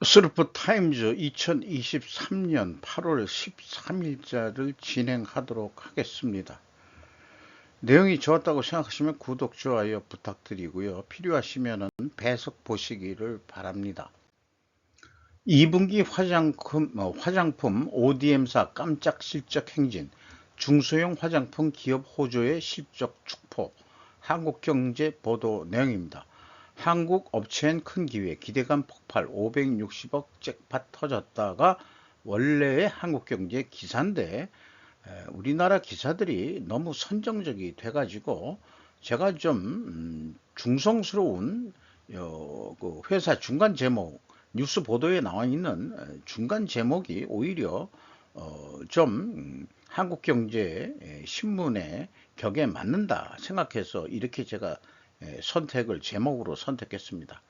슬프 타임즈 2023년 8월 13일자를 진행하도록 하겠습니다. 내용이 좋았다고 생각하시면 구독, 좋아요 부탁드리고요. 필요하시면 배석 보시기를 바랍니다. 2분기 화장품 ODM사 깜짝 실적 행진, 중소형 화장품 기업 호조의 실적 축포, 한국경제 보도 내용입니다. 한국 업체엔 큰 기회, 기대감 폭발, 560억 잭팟 터졌다가 원래의 한국경제 기사인데 우리나라 기사들이 너무 선정적이 돼가지고 제가 좀 중성스러운 그 회사 중간 제목, 뉴스 보도에 나와 있는 중간 제목이 오히려 좀 한국경제 신문의 격에 맞는다 생각해서 이렇게 제가 제목으로 선택했습니다.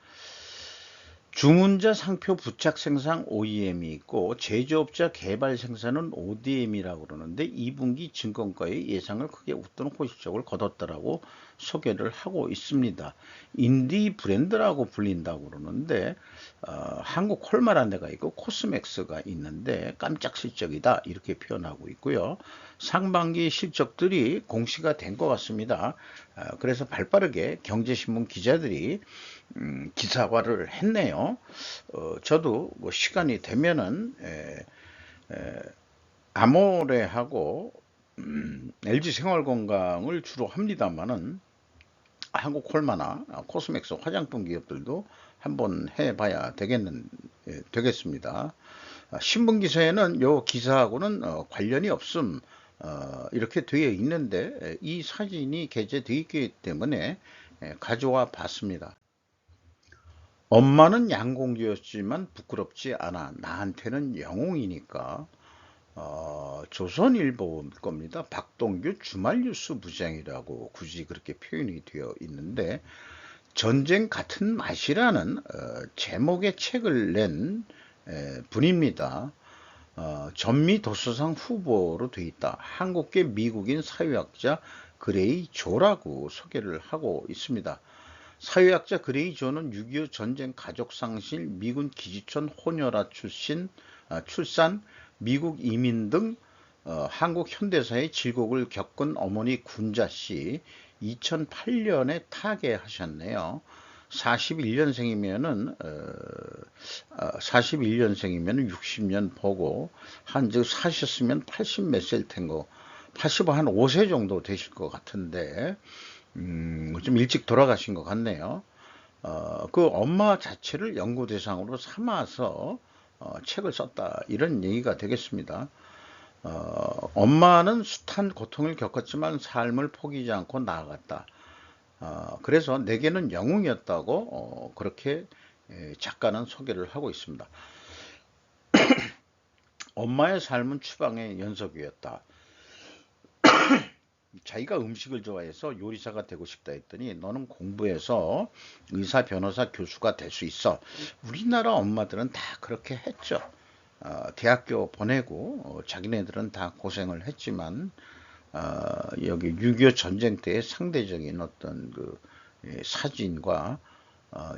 주문자 상표 부착 생산 OEM이 있고 제조업자 개발 생산은 ODM이라고 그러는데 2분기 증권가의 예상을 크게 웃도는 호실적을 거뒀다라고 소개를 하고 있습니다. 인디 브랜드라고 불린다고 그러는데 한국 콜마라는 데가 있고 코스맥스가 있는데 깜짝 실적이다 이렇게 표현하고 있고요. 상반기 실적들이 공시가 된 것 같습니다. 그래서 발빠르게 경제신문 기자들이 기사화를 했네요. 저도 뭐 시간이 되면은 아모레하고 LG생활건강을 주로 합니다만은 한국 콜마나 코스맥스 화장품 기업들도 한번 해봐야 되겠습니다. 신문 기사에는 요 기사하고는 관련이 없음 이렇게 되어 있는데 이 사진이 게재되어 있기 때문에 가져와 봤습니다. 엄마는 양공주였지만 부끄럽지 않아. 나한테는 영웅이니까. 조선일보일 겁니다. 박동규 주말뉴스 부장이라고 굳이 그렇게 표현이 되어 있는데 전쟁 같은 맛이라는 제목의 책을 낸 분입니다. 전미도서상 후보로 되어 있다. 한국계 미국인 사회학자 그레이 조라고 소개를 하고 있습니다. 사회학자 그레이 조는 6.25 전쟁 가족상실, 미군 기지촌 호녀라 출산, 미국 이민 등 한국 현대사의 질곡을 겪은 어머니 군자씨 2008년에 타계하셨네요. 41년생이면은 60년 보고 한즉 사셨으면 80 몇 세일 텐거 85 한 5세 정도 되실 것 같은데 좀 일찍 돌아가신 것 같네요. 그 엄마 자체를 연구 대상으로 삼아서 책을 썼다 이런 얘기가 되겠습니다. 엄마는 숱한 고통을 겪었지만 삶을 포기하지 않고 나아갔다. 그래서 내게는 영웅이었다고 그렇게 작가는 소개를 하고 있습니다. 엄마의 삶은 추방의 연속이었다. 자기가 음식을 좋아해서 요리사가 되고 싶다 했더니 너는 공부해서 의사, 변호사, 교수가 될 수 있어. 우리나라 엄마들은 다 그렇게 했죠. 대학교 보내고 자기네들은 다 고생을 했지만 여기 6.25 전쟁 때의 상대적인 어떤 그 사진과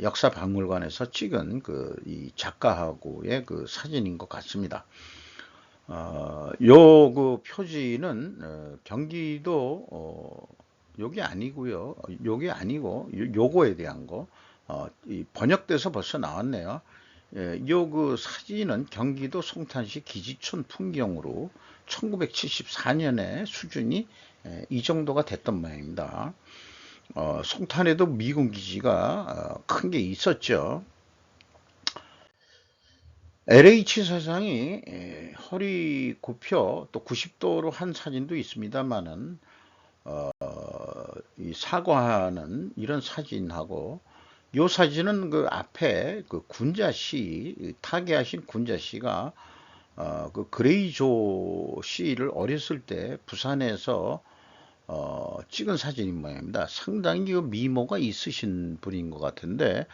역사박물관에서 찍은 이 작가하고의 그 사진인 것 같습니다. 요 그 표지는 경기도 요게 아니고요. 요게 아니고 요거에 대한 거 번역돼서 벌써 나왔네요. 요 그 사진은 경기도 송탄시 기지촌 풍경으로 1974년에 수준이 이 정도가 됐던 모양입니다. 송탄에도 미군 기지가 큰 게 있었죠. LH 사장이 허리 굽혀 또 90도로 한 사진도 있습니다만은 이 사과하는 이런 사진하고 요 사진은 그 앞에 그 군자씨 타계하신 군자씨가 그 그레이조 씨를 어렸을 때 부산에서 찍은 사진인 모양입니다. 상당히 그 미모가 있으신 분인 것 같은데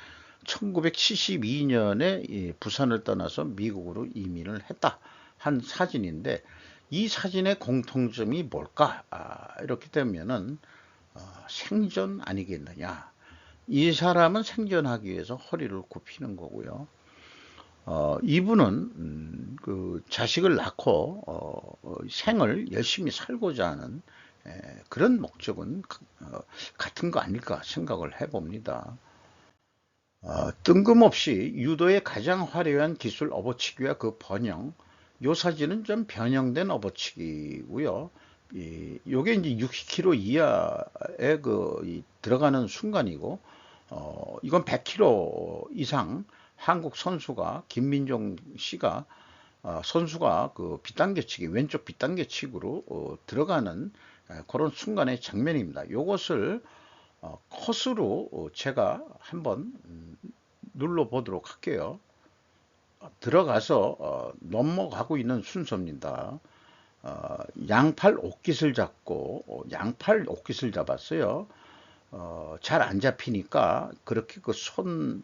1972년에 부산을 떠나서 미국으로 이민을 했다 한 사진인데 이 사진의 공통점이 뭘까? 이렇게 되면은 생존 아니겠느냐. 이 사람은 생존하기 위해서 허리를 굽히는 거고요. 이분은 그 자식을 낳고 생을 열심히 살고자 하는 그런 목적은 같은 거 아닐까 생각을 해봅니다. 뜬금없이 유도의 가장 화려한 기술 업어치기와 그 번영, 요 사진은 좀 변형된 업어치기고요. 요게 이제 60km 이하에 들어가는 순간이고, 이건 100km 이상 한국 선수가 김민종 씨가 선수가 그 빗당겨치기 왼쪽 빗당겨치기로 들어가는 그런 순간의 장면입니다. 요것을 컷으로 제가 한번 눌러 보도록 할게요. 들어가서 넘어가고 있는 순서입니다. 양팔 옷깃을 잡고 양팔 옷깃을 잡았어요. 잘 안 잡히니까 그렇게 그 손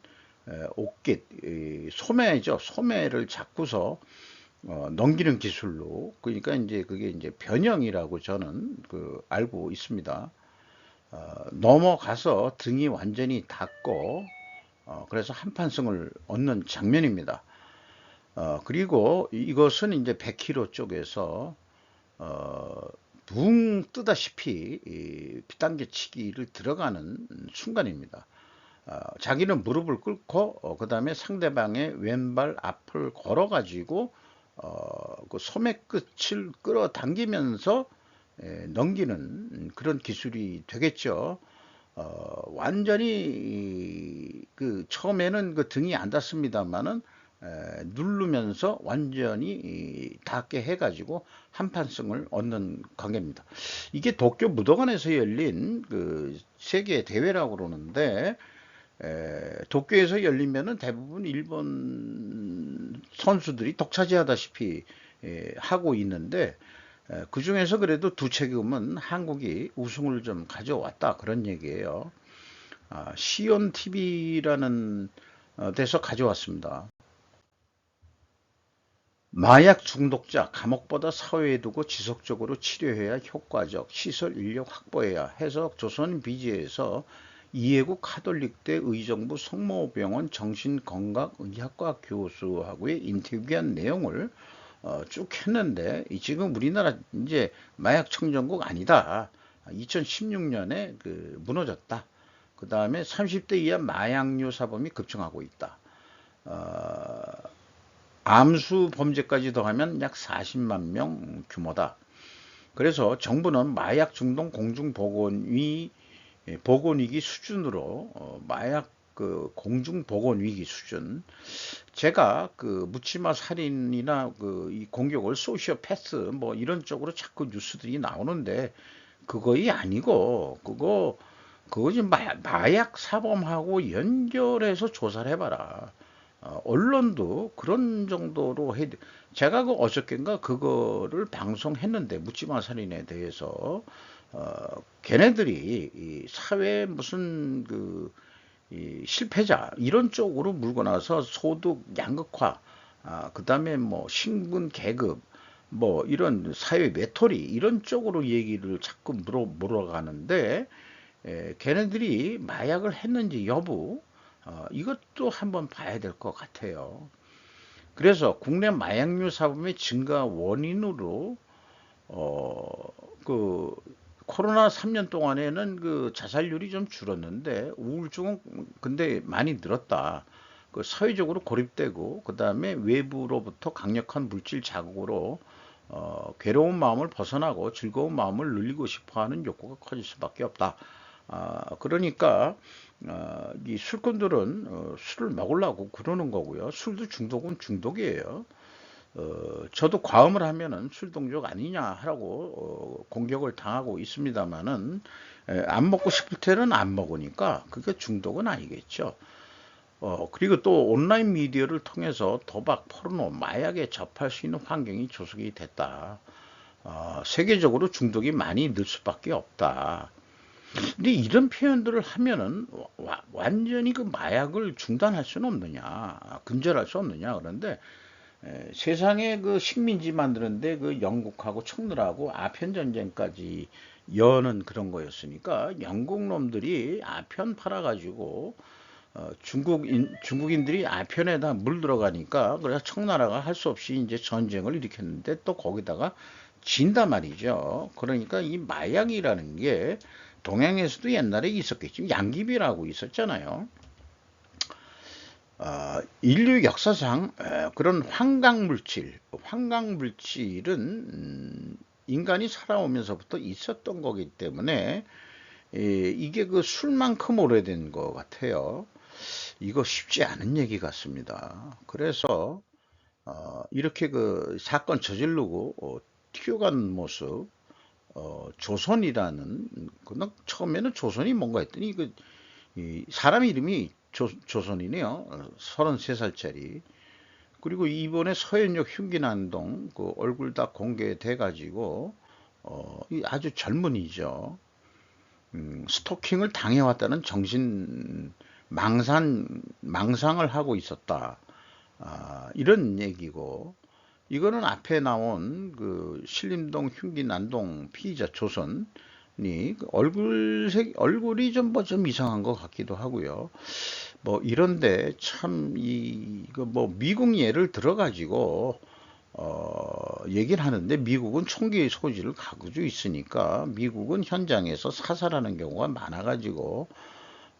옷깃 소매죠. 소매를 잡고서 넘기는 기술로, 그러니까 이제 그게 이제 변형이라고 저는 알고 있습니다. 넘어가서 등이 완전히 닫고 그래서 한판승을 얻는 장면입니다. 그리고 이것은 이제 100km 쪽에서 붕 뜨다시피 빗당겨치기를 들어가는 순간입니다. 자기는 무릎을 꿇고 그 다음에 상대방의 왼발 앞을 걸어가지고 그 소매 끝을 끌어당기면서 넘기는 그런 기술이 되겠죠. 완전히 그 처음에는 그 등이 안 닿습니다만은 누르면서 완전히 닿게 해가지고 한판승을 얻는 관계입니다. 이게 도쿄 무도관에서 열린 그 세계 대회라고 그러는데 도쿄에서 열리면은 대부분 일본 선수들이 독차지하다시피 하고 있는데 그 중에서 그래도 두 체급은 한국이 우승을 좀 가져왔다 그런 얘기예요. 시온 TV라는 데서 가져왔습니다. 마약 중독자 감옥보다 사회에 두고 지속적으로 치료해야 효과적, 시설 인력 확보해야 해서 조선 비지에서 이해국 카톨릭대 의정부 성모병원 정신건강의학과 교수하고의 인터뷰한 내용을 쭉 했는데, 지금 우리나라 이제 마약 청정국 아니다. 2016년에 무너졌다. 그 다음에 30대 이하 마약류 사범이 급증하고 있다. 암수 범죄까지 더하면 약 40만 명 규모다. 그래서 정부는 마약 중독 공중보건위 보건위기 수준으로 마약 공중보건위기 수준, 제가 묻지마 살인이나 이 공격을 소시오패스 뭐 이런 쪽으로 자꾸 뉴스들이 나오는데 그거이 아니고 그거 지금 마약 사범하고 연결해서 조사를 해봐라. 언론도 그런 정도로 해. 제가 어저께인가 그거를 방송했는데 묻지마 살인에 대해서 걔네들이 이 사회 무슨 이 실패자 이런 쪽으로 물고 나서 소득 양극화, 그다음에 뭐 신분 계급, 뭐 이런 사회 외톨이 이런 쪽으로 얘기를 자꾸 물어가는데 걔네들이 마약을 했는지 여부 이것도 한번 봐야 될 것 같아요. 그래서 국내 마약류 사범의 증가 원인으로 그 코로나 3년 동안에는 자살률이 좀 줄었는데 우울증은 근데 많이 늘었다. 사회적으로 고립되고 그 다음에 외부로부터 강력한 물질 자극으로 괴로운 마음을 벗어나고 즐거운 마음을 늘리고 싶어하는 욕구가 커질 수밖에 없다. 그러니까 이 술꾼들은 술을 먹으려고 그러는 거고요. 술도 중독은 중독이에요. 저도 과음을 하면은 술 동족 아니냐 하라고 공격을 당하고 있습니다만은 안 먹고 싶을 때는 안 먹으니까 그게 중독은 아니겠죠. 그리고 또 온라인 미디어를 통해서 도박, 포르노, 마약에 접할 수 있는 환경이 조성이 됐다. 세계적으로 중독이 많이 늘 수밖에 없다. 근데 이런 표현들을 하면은 완전히 마약을 중단할 수는 없느냐, 근절할 수 없느냐. 그런데 세상에 식민지 만드는데 영국하고 청나라하고 아편 전쟁까지 여는 그런 거였으니까 영국 놈들이 아편 팔아가지고 중국인들이 아편에다 물 들어가니까 그래서 청나라가 할 수 없이 이제 전쟁을 일으켰는데 또 거기다가 진단 말이죠. 그러니까 이 마약이라는 게 동양에서도 옛날에 있었겠지. 양귀비라고 있었잖아요. 인류 역사상 그런 황강물질은 인간이 살아오면서부터 있었던 거기 때문에 이게 그 술만큼 오래된 것 같아요. 이거 쉽지 않은 얘기 같습니다. 그래서 이렇게 그 사건 저지르고 튀어간 모습, 조선이라는 그냥 처음에는 조선이 뭔가 했더니 이 사람 이름이 조선이네요. 33살짜리. 그리고 이번에 서현역 흉기난동 그 얼굴 다 공개돼 가지고 아주 젊은이죠. 스토킹을 당해왔다는 망상을 하고 있었다. 이런 얘기고, 이거는 앞에 나온 그 신림동 흉기난동 피의자 조선이 얼굴이 좀 이상한 것 같기도 하고요. 뭐 이런데 참 이거 뭐 미국 예를 들어가지고 얘기를 하는데, 미국은 총기 소지를 가지고 있으니까 미국은 현장에서 사살하는 경우가 많아가지고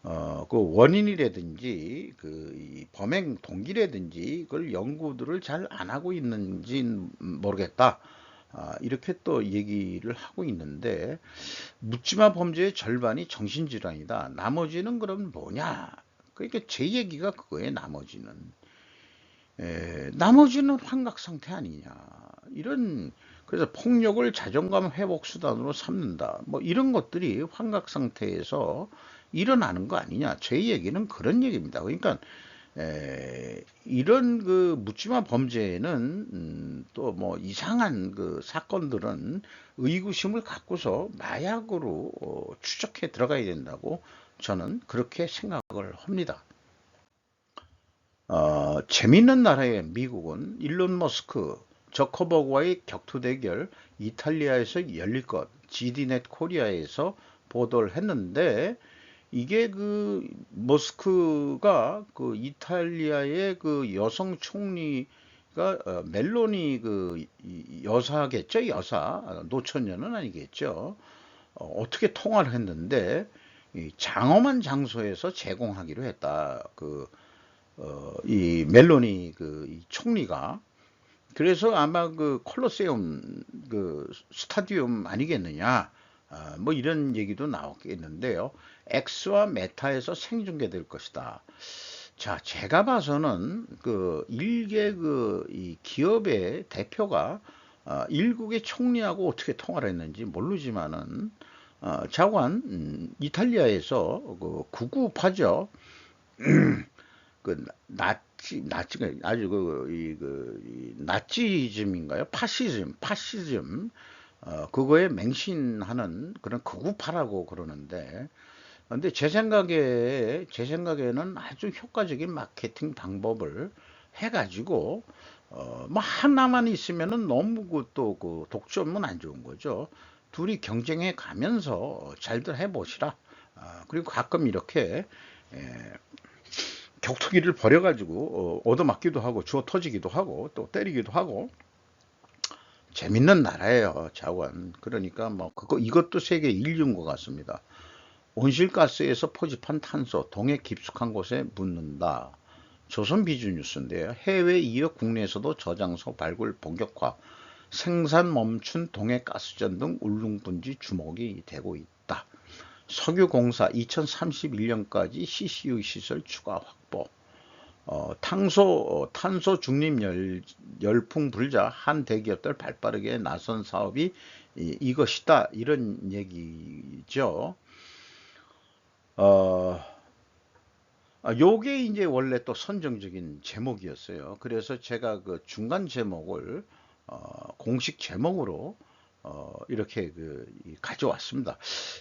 그 원인이라든지 이 범행 동기라든지 그걸 연구들을 잘 안 하고 있는지 모르겠다. 이렇게 또 얘기를 하고 있는데, 묻지마 범죄의 절반이 정신질환이다. 나머지는 그럼 뭐냐? 그러니까 제 얘기가 그거예요. 나머지는 환각 상태 아니냐. 이런, 그래서 폭력을 자존감 회복 수단으로 삼는다. 뭐 이런 것들이 환각 상태에서 일어나는 거 아니냐. 제 얘기는 그런 얘기입니다. 그러니까 이런 그 묻지마 범죄에는 또 뭐 이상한 그 사건들은 의구심을 갖고서 마약으로 추적해 들어가야 된다고 저는 그렇게 생각을 합니다. 재밌는 나라의 미국은 일론 머스크, 저커버그와의 격투 대결 이탈리아에서 열릴 것, GD넷 코리아에서 보도를 했는데, 이게 그 머스크가 그 이탈리아의 그 여성 총리가 멜로니 그 여사겠죠, 여사 노처녀는 아니겠죠. 어떻게 통화를 했는데 이 장엄한 장소에서 제공하기로 했다. 이 멜로니 이 총리가. 그래서 아마 그 콜로세움 그 스타디움 아니겠느냐. 뭐 이런 얘기도 나왔겠는데요. 엑스와 메타에서 생중계될 것이다. 자, 제가 봐서는 그 일개 이 기업의 대표가 일국의 총리하고 어떻게 통화를 했는지 모르지만은 자관 이탈리아에서 그 극우파죠. 그 아주 이 나치즘인가요? 파시즘, 그거에 맹신하는 그런 극우파라고 그러는데, 근데 제 생각에는 아주 효과적인 마케팅 방법을 해가지고, 뭐 하나만 있으면은 너무 그 독점은 안 좋은 거죠. 둘이 경쟁해 가면서 잘들 해보시라. 그리고 가끔 이렇게 격투기를 벌여가지고 얻어맞기도 하고 주워 터지기도 하고 또 때리기도 하고 재밌는 나라예요, 자원. 그러니까 뭐 이것도 세계 인류인 것 같습니다. 온실가스에서 포집한 탄소 동해 깊숙한 곳에 묻는다. 조선비주뉴스인데요. 해외 이어 국내에서도 저장소 발굴 본격화, 생산 멈춘 동해 가스전 등 울릉분지 주목이 되고 있다. 석유공사 2031년까지 CCU 시설 추가 확보. 탄소 중립 열풍 불자 한 대기업들 발빠르게 나선 사업이 이것이다. 이런 얘기죠. 요게 이제 원래 또 선정적인 제목이었어요. 그래서 제가 그 중간 제목을 공식 제목으로 이렇게 가져왔습니다.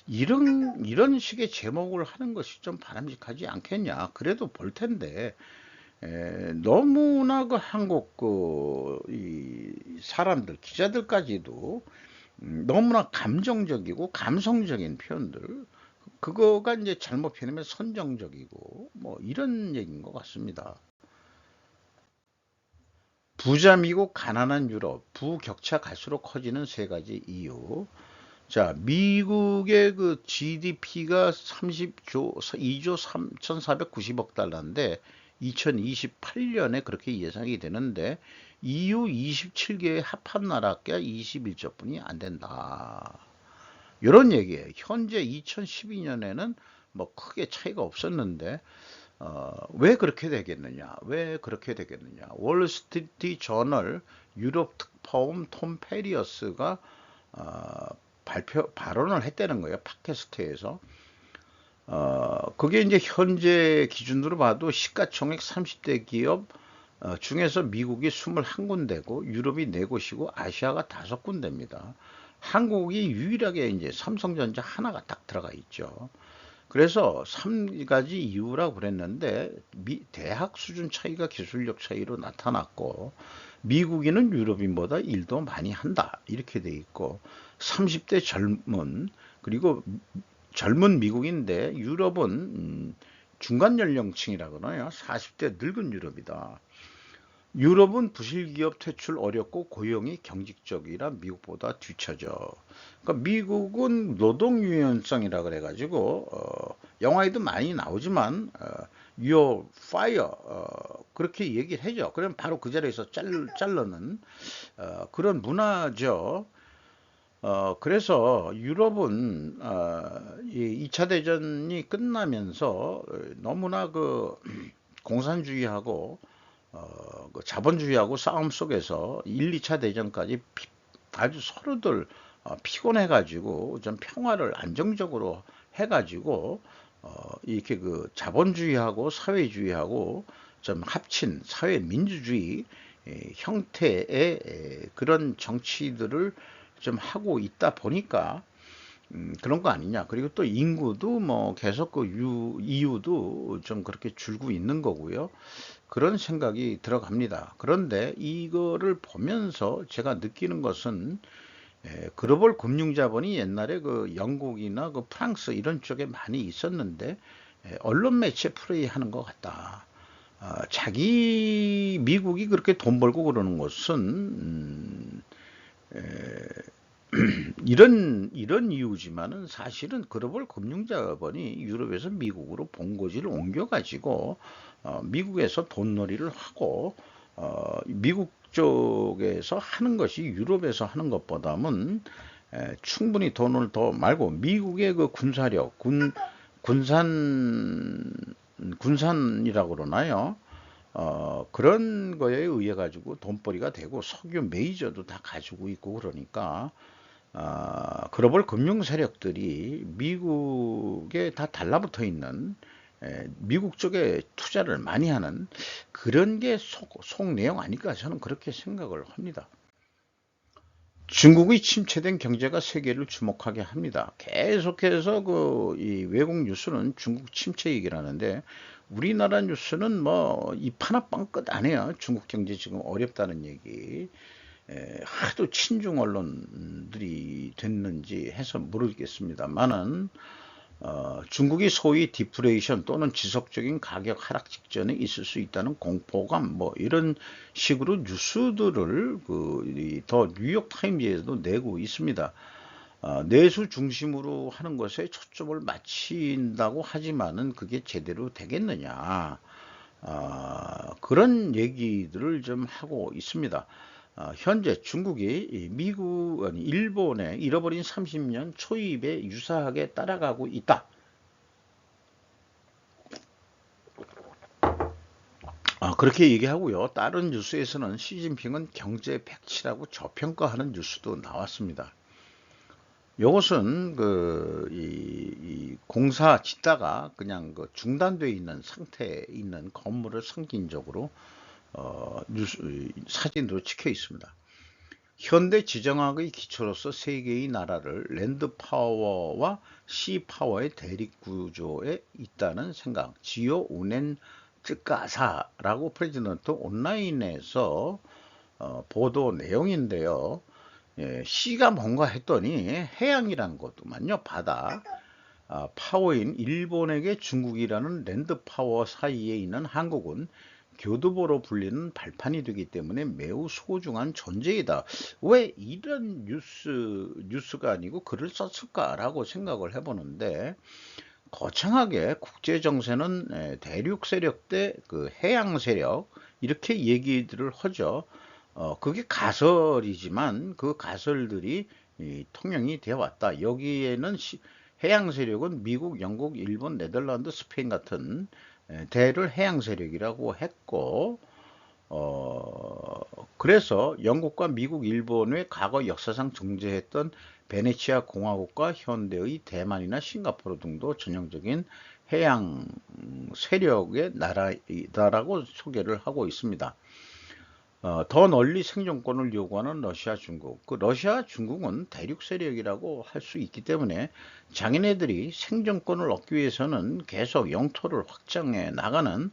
이런 식의 제목을 하는 것이 좀 바람직하지 않겠냐. 그래도 볼 텐데, 너무나 그 한국 이 사람들, 기자들까지도 너무나 감정적이고 감성적인 표현들, 그거가 이제 잘못 표현하면 선정적이고 뭐 이런 얘기인 것 같습니다. 부자 미국, 가난한 유럽, 부격차 갈수록 커지는 세 가지 이유. 자, 미국의 그 GDP가 2조 3,490억 달러인데 2028년에 그렇게 예상이 되는데 EU 27개의 합한 나라가 21조뿐이 안 된다. 이런 얘기예요. 현재 2012년에는 뭐 크게 차이가 없었는데 왜 그렇게 되겠느냐? 왜 그렇게 되겠느냐? 월스트리트 저널 유럽 특파원 톰 페리어스가 어, 발언을 했다는 거예요. 팟캐스트에서. 그게 이제 현재 기준으로 봐도 시가총액 30대 기업 중에서 미국이 21군데고 유럽이 4곳이고 아시아가 5군데입니다. 한국이 유일하게 이제 삼성전자 하나가 딱 들어가 있죠. 그래서 3가지 이유라고 그랬는데 대학 수준 차이가 기술력 차이로 나타났고 미국인은 유럽인보다 일도 많이 한다 이렇게 돼 있고 30대 그리고 젊은 미국인데 유럽은 중간 연령층이라 그러나요? 40대 늙은 유럽이다. 유럽은 부실기업 퇴출 어렵고 고용이 경직적이라 미국보다 뒤처져. 그러니까 미국은 노동 유연성이라 그래가지고 영화에도 많이 나오지만 you're fire 그렇게 얘기를 하죠. 그럼 바로 그 자리에서 잘르는 그런 문화죠. 그래서 유럽은 이 2차 대전이 끝나면서 너무나 그 공산주의하고 그 자본주의하고 싸움 속에서 1, 2차 대전까지 아주 서로들 피곤해가지고 좀 평화를 안정적으로 해가지고 이렇게 그 자본주의하고 사회주의하고 좀 합친 사회민주주의 형태의 그런 정치들을 좀 하고 있다 보니까 그런 거 아니냐. 그리고 또 인구도 뭐 계속 그 이유도 좀 그렇게 줄고 있는 거고요. 그런 생각이 들어갑니다. 그런데 이거를 보면서 제가 느끼는 것은 글로벌 금융자본이 옛날에 그 영국이나 그 프랑스 이런 쪽에 많이 있었는데 언론 매체 플레이하는 것 같다. 자기 미국이 그렇게 돈 벌고 그러는 것은 이런 이유지만은 사실은 글로벌 금융자본이 유럽에서 미국으로 본고지를 옮겨가지고 미국에서 돈놀이를 하고 미국 쪽에서 하는 것이 유럽에서 하는 것보다는 충분히 돈을 더 말고 미국의 그 군사력, 군산이라고 그러나요? 그런 거에 의해 가지고 돈벌이가 되고 석유 메이저도 다 가지고 있고 그러니까 글로벌 금융 세력들이 미국에 다 달라붙어 있는 미국 쪽에 투자를 많이 하는 그런 게 속 내용 아닐까 저는 그렇게 생각을 합니다. 중국의 침체된 경제가 세계를 주목하게 합니다. 계속해서 이 외국 뉴스는 중국 침체 얘기를 하는데 우리나라 뉴스는 뭐 입 하나 빵 끝 안 해요. 중국 경제 지금 어렵다는 얘기. 하도 친중 언론들이 됐는지 해서 모르겠습니다만은 중국이 소위 디플레이션 또는 지속적인 가격 하락 직전에 있을 수 있다는 공포감 뭐 이런 식으로 뉴스들을 더 뉴욕 타임즈에도 내고 있습니다. 내수 중심으로 하는 것에 초점을 맞춘다고 하지만은 그게 제대로 되겠느냐 그런 얘기들을 좀 하고 있습니다. 현재 중국이 일본의 잃어버린 30년 초입에 유사하게 따라가고 있다. 그렇게 얘기하고요. 다른 뉴스에서는 시진핑은 경제 백치라고 저평가하는 뉴스도 나왔습니다. 이것은 이 공사 짓다가 그냥 중단되어 있는 상태에 있는 건물을 상징적으로 사진으로 찍혀 있습니다. 현대 지정학의 기초로서 세 개의 나라를 랜드 파워와 시 파워의 대립 구조에 있다는 생각. 지오 우넨 쯔까사라고 프레지던트 온라인에서 보도 내용인데요. 시가 뭔가 했더니 해양이란 것도만요. 바다. 파워인 일본에게 중국이라는 랜드 파워 사이에 있는 한국은 교두보로 불리는 발판이 되기 때문에 매우 소중한 존재이다. 왜 이런 뉴스가 아니고 글을 썼을까라고 생각을 해보는데, 거창하게 국제 정세는 대륙 세력 대 그 해양 세력 이렇게 얘기들을 하죠. 그게 가설이지만 그 가설들이 통용이 되어 왔다. 여기에는 해양 세력은 미국, 영국, 일본, 네덜란드, 스페인 같은 대를 해양 세력이라고 했고, 그래서 영국과 미국, 일본의 과거 역사상 존재했던 베네치아 공화국과 현대의 대만이나 싱가포르 등도 전형적인 해양 세력의 나라이다라고 소개를 하고 있습니다. 더 널리 생존권을 요구하는 러시아, 중국. 그 러시아, 중국은 대륙 세력이라고 할 수 있기 때문에 자기네들이 생존권을 얻기 위해서는 계속 영토를 확장해 나가는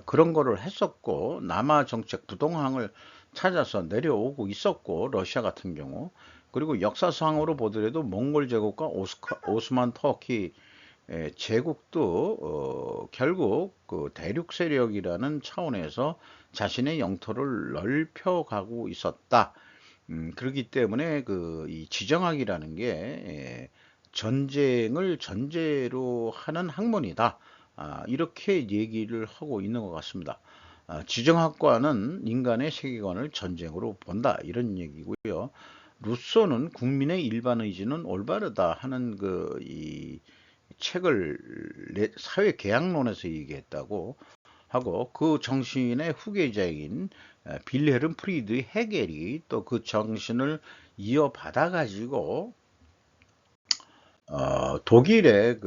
그런 거를 했었고, 남하 정책 부동항을 찾아서 내려오고 있었고, 러시아 같은 경우. 그리고 역사상으로 보더라도 몽골 제국과 오스만 터키 제국도 결국 그 대륙 세력이라는 차원에서 자신의 영토를 넓혀가고 있었다. 그렇기 때문에 그 이 지정학이라는 게 전쟁을 전제로 하는 학문이다. 이렇게 얘기를 하고 있는 것 같습니다. 지정학과는 인간의 세계관을 전쟁으로 본다. 이런 얘기고요. 루소는 국민의 일반 의지는 올바르다 하는 이 책을 사회 계약론에서 얘기했다고 하고, 그 정신의 후계자인 빌헤름 프리드 헤겔이 또 그 정신을 이어받아 가지고 독일의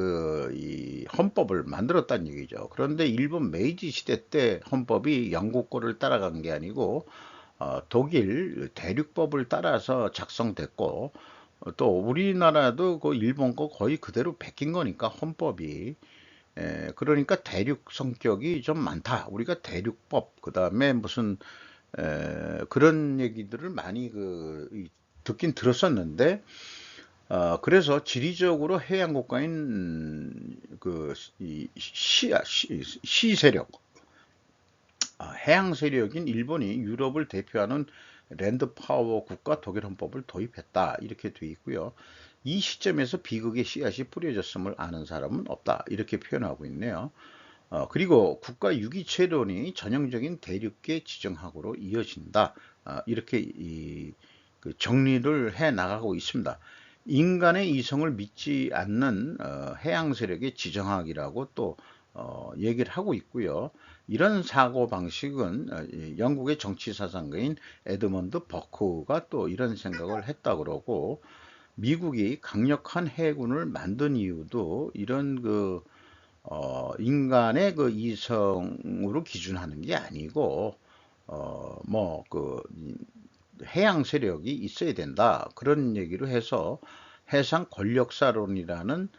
이 헌법을 만들었다는 얘기죠. 그런데 일본 메이지 시대 때 헌법이 영국 거를 따라간 게 아니고 독일 대륙법을 따라서 작성됐고, 또 우리나라도 그 일본 거 거의 그대로 베낀 거니까 헌법이. 그러니까 대륙 성격이 좀 많다. 우리가 대륙법, 그 다음에 무슨 그런 얘기들을 많이 듣긴 들었었는데, 그래서 지리적으로 해양 국가인 시 세력, 해양 세력인 일본이 유럽을 대표하는 랜드 파워 국가 독일 헌법을 도입했다. 이렇게 돼 있고요. 이 시점에서 비극의 씨앗이 뿌려졌음을 아는 사람은 없다. 이렇게 표현하고 있네요. 그리고 국가 유기체론이 전형적인 대륙계 지정학으로 이어진다. 이렇게 그 정리를 해 나가고 있습니다. 인간의 이성을 믿지 않는 해양 세력의 지정학이라고 또 얘기를 하고 있고요. 이런 사고 방식은 영국의 정치 사상가인 에드먼드 버크가 또 이런 생각을 했다 그러고, 미국이 강력한 해군을 만든 이유도 이런 인간의 그 이성으로 기준하는 게 아니고, 해양 세력이 있어야 된다. 그런 얘기를 해서 해상 권력사론이라는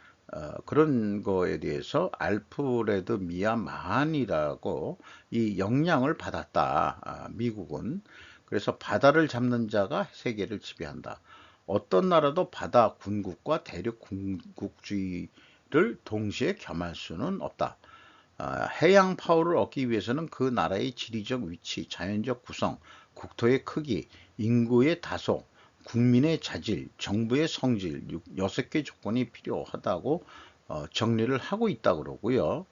그런 거에 대해서 알프레드 미아 마한이라고 이 영향을 받았다. 미국은. 그래서 바다를 잡는 자가 세계를 지배한다. 어떤 나라도 바다 군국과 대륙 군국주의를 동시에 겸할 수는 없다. 해양 파워를 얻기 위해서는 그 나라의 지리적 위치, 자연적 구성, 국토의 크기, 인구의 다소, 국민의 자질, 정부의 성질, 6개 조건이 필요하다고 정리를 하고 있다 그러고요.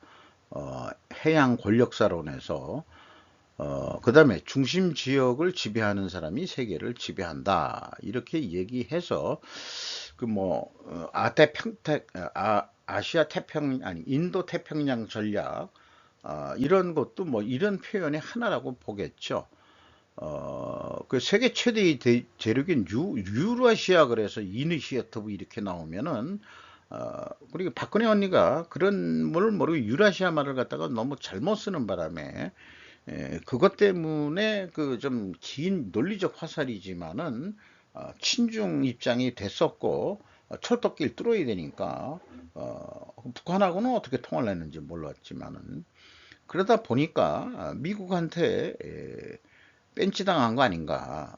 해양 권력사론에서 그 다음에 중심 지역을 지배하는 사람이 세계를 지배한다. 이렇게 얘기해서 아시아 태평 아니 인도 태평양 전략 이런 것도 이런 표현의 하나라고 보겠죠. 그 세계 최대의 대륙인 유라시아, 그래서 이니시어티브 이렇게 나오면은 그리고 박근혜 언니가 그런 걸 모르고 유라시아 말을 갖다가 너무 잘못 쓰는 바람에 그것 때문에 그 좀 긴 논리적 화살이지만은 친중 입장이 됐었고, 철도길 뚫어야 되니까 북한하고는 어떻게 통화를 했는지 몰랐지만은, 그러다 보니까 미국한테 뺀찌당한 거 아닌가,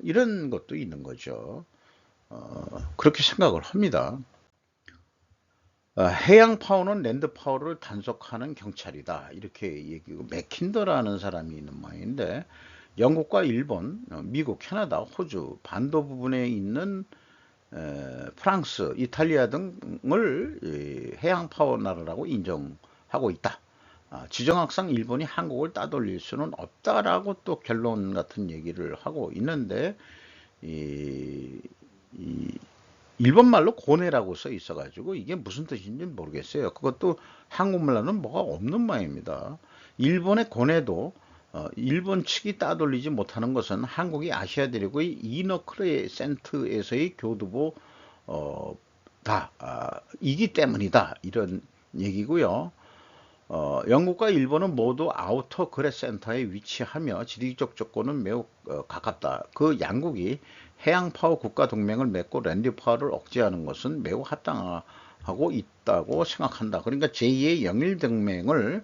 이런 것도 있는 거죠. 그렇게 생각을 합니다. 해양 파워는 랜드 파워를 단속하는 경찰이다. 이렇게 얘기고 맥킨더라는 사람이 있는 모양인데 영국과 일본, 미국, 캐나다, 호주, 반도 부분에 있는 프랑스, 이탈리아 등을 해양 파워 나라라고 인정하고 있다. 지정학상 일본이 한국을 따돌릴 수는 없다라고 또 결론 같은 얘기를 하고 있는데 이, 이 일본말로 고뇌라고 써 있어가지고 이게 무슨 뜻인지 모르겠어요. 그것도 한국말로는 뭐가 없는 모양입니다. 일본의 고뇌도 일본 측이 따돌리지 못하는 것은 한국이 아시아 대륙의 이너크레센트에서의 교두보 이기 때문이다. 이런 얘기고요. 영국과 일본은 모두 아우터 그레 센터에 위치하며 지리적 조건은 매우 가깝다. 그 양국이 해양 파워 국가 동맹을 맺고 랜드 파워를 억제하는 것은 매우 합당하고 있다고 생각한다. 그러니까 제2의 영일 동맹을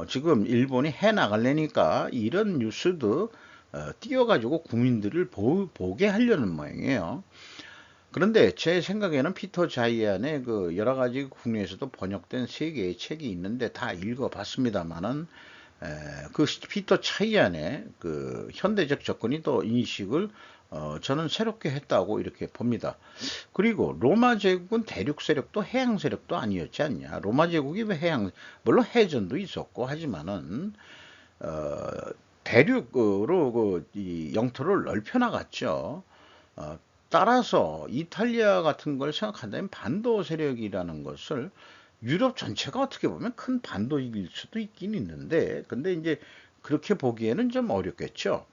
지금 일본이 해 나가려니까 이런 뉴스도 띄워가지고 국민들을 보게 하려는 모양이에요. 그런데 제 생각에는 피터 자이안의 그 여러 가지 국내에서도 번역된 세 개의 책이 있는데 다 읽어봤습니다만은 그 피터 자이안의 그 현대적 접근이 또 인식을 저는 새롭게 했다고 이렇게 봅니다. 그리고 로마 제국은 대륙 세력도 해양 세력도 아니었지 않냐. 로마 제국이 왜 해양 물론 해전도 있었고 하지만은 어, 대륙으로 이 영토를 넓혀 나갔죠. 어, 따라서 이탈리아 같은 걸 생각한다면 반도 세력이라는 것을 유럽 전체가 어떻게 보면 큰 반도일 수도 있긴 있는데 근데 이제 그렇게 보기에는 좀 어렵겠죠.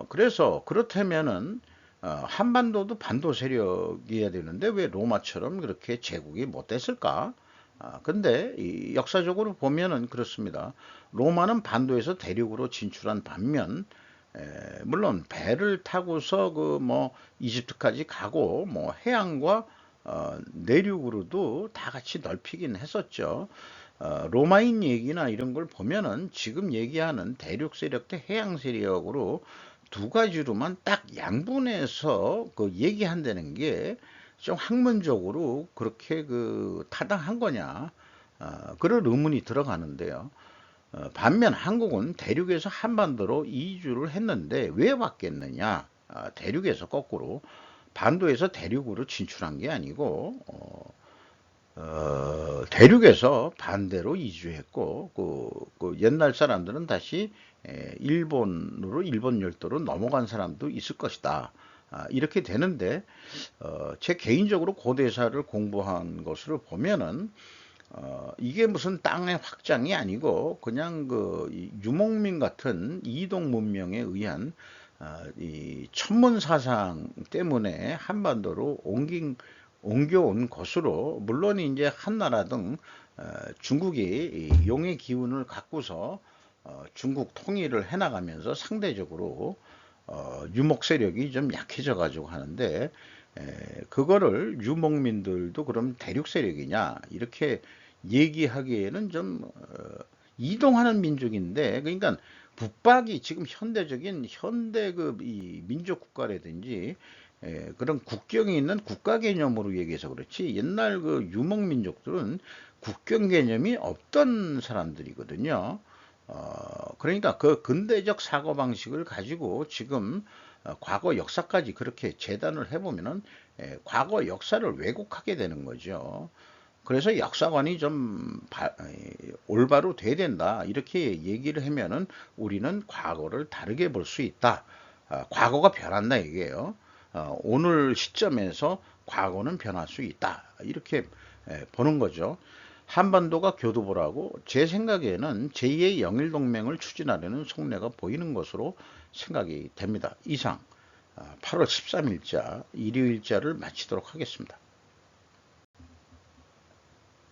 그래서 그렇다면은 한반도도 반도 세력이어야 되는데 왜 로마처럼 그렇게 제국이 못 됐을까? 근데 이 역사적으로 보면은 그렇습니다. 로마는 반도에서 대륙으로 진출한 반면 물론 배를 타고서 그 뭐 이집트까지 가고 뭐 해양과 내륙으로도 다 같이 넓히긴 했었죠. 로마인 얘기나 이런 걸 보면은 지금 얘기하는 대륙 세력 대 해양 세력으로 두 가지로만 딱 양분해서 그 얘기한다는 게 좀 학문적으로 그렇게 그 타당한 거냐 그런 의문이 들어가는데요. 반면 한국은 대륙에서 한반도로 이주를 했는데 왜 왔겠느냐? 대륙에서 거꾸로 반도에서 대륙으로 진출한 게 아니고 대륙에서 반대로 이주했고 그 옛날 사람들은 다시 일본으로 일본 열도로 넘어간 사람도 있을 것이다. 이렇게 되는데 제 개인적으로 고대사를 공부한 것으로 보면은 이게 무슨 땅의 확장이 아니고 그냥 그 유목민 같은 이동 문명에 의한 이 천문 사상 때문에 한반도로 옮겨온 것으로 물론 이제 한나라 등 중국이 용의 기운을 갖고서 중국 통일을 해나가면서 상대적으로 유목 세력이 좀 약해져 가지고 하는데 그거를 유목민들도 그럼 대륙 세력이냐 이렇게 얘기하기에는 좀 이동하는 민족인데 그러니까 북박이 지금 현대적인 현대 그 이 민족 국가라든지 그런 국경이 있는 국가 개념으로 얘기해서 그렇지 옛날 그 유목 민족들은 국경 개념이 없던 사람들이거든요. 그러니까 그 근대적 사고 방식을 가지고 지금 과거 역사까지 그렇게 재단을 해보면은 과거 역사를 왜곡하게 되는 거죠. 그래서 역사관이 좀 올바로 돼야 된다. 이렇게 얘기를 하면은 우리는 과거를 다르게 볼 수 있다. 과거가 변한다 이게요. 오늘 시점에서 과거는 변할 수 있다. 이렇게 보는 거죠. 한반도가 교두보라고 제 생각에는 제2의 영일동맹을 추진하려는 속내가 보이는 것으로 생각이 됩니다. 이상 8월 13일자 일요일자를 마치도록 하겠습니다.